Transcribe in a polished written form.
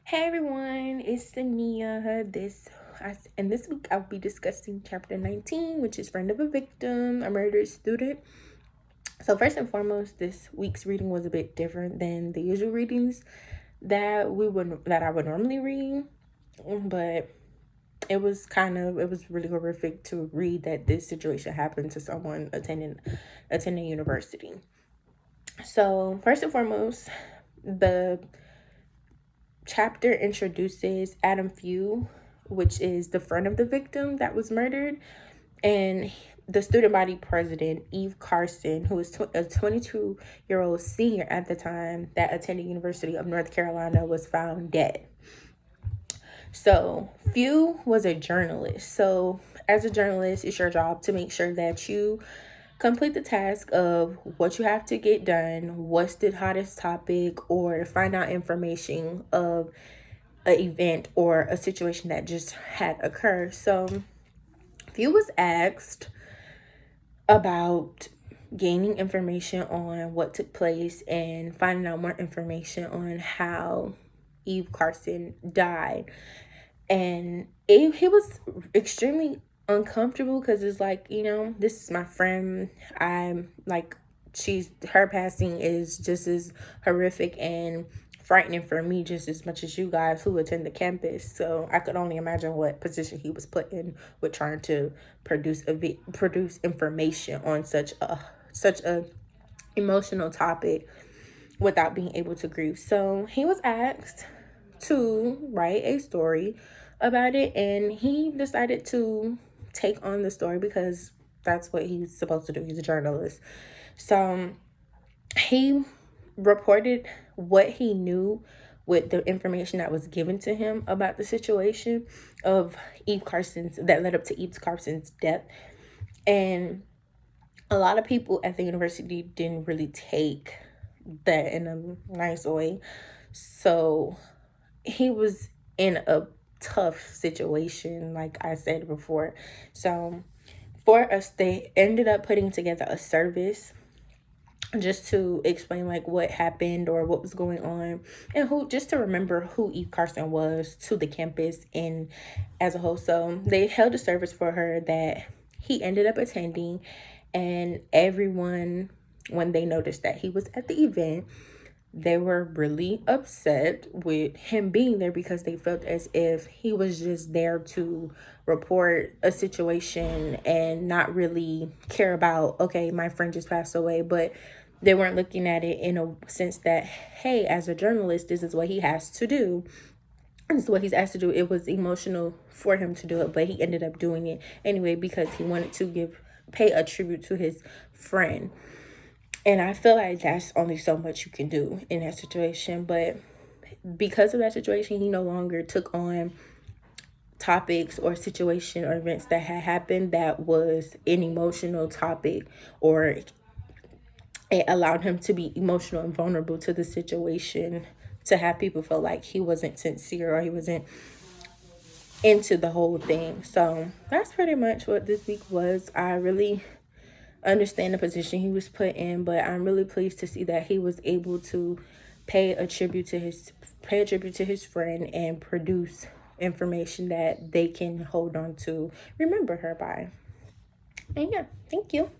Hey everyone, it's Sania. In this week I'll be discussing chapter 19, which is Friend of a Victim, a Murdered Student. So first and foremost, this week's reading was a bit different than the usual readings that I would normally read, but it was really horrific to read that this situation happened to someone attending university. So first and foremost, the chapter introduces Adam Few, which is the friend of the victim that was murdered, and the student body president, Eve Carson, who was a 22-year-old senior at the time that attended University of North Carolina, was found dead. So Few was a journalist. So as a journalist, it's your job to make sure that you complete the task of what you have to get done, what's the hottest topic, or find out information of an event or a situation that just had occurred. So Few was asked about gaining information on what took place and finding out more information on how Eve Carson died. And he was extremely uncomfortable because it's like, this is my friend. I'm like, her passing is just as horrific and frightening for me just as much as you guys who attend the campus. So I could only imagine what position he was put in with trying to produce information on such a emotional topic without being able to grieve. So he was asked to write a story about it, and he decided to take on the story because that's what he's supposed to do. He's a journalist. So he reported what he knew with the information that was given to him about the situation of Eve Carson's that led up to Eve Carson's death. And a lot of people at the university didn't really take that in a nice way. So he was in a tough situation, like I said before. So for us, they ended up putting together a service just to explain like what happened or what was going on, and who just to remember who Eve Carson was to the campus and as a whole. So they held a service for her that he ended up attending, and everyone, when they noticed that he was at the event, they were really upset with him being there because they felt as if he was just there to report a situation and not really care about, okay, my friend just passed away. But they weren't looking at it in a sense that, hey, as a journalist, this is what he has to do. This is what he's asked to do. It was emotional for him to do it, but he ended up doing it anyway because he wanted to pay a tribute to his friend. And I feel like that's only so much you can do in that situation. But because of that situation, he no longer took on topics or situation or events that had happened that was an emotional topic, or it allowed him to be emotional and vulnerable to the situation, to have people feel like he wasn't sincere or he wasn't into the whole thing. So that's pretty much what this week was. I really understand the position he was put in, but I'm really pleased to see that he was able to pay a tribute to his friend and produce information that they can hold on to, remember her by. And yeah, thank you.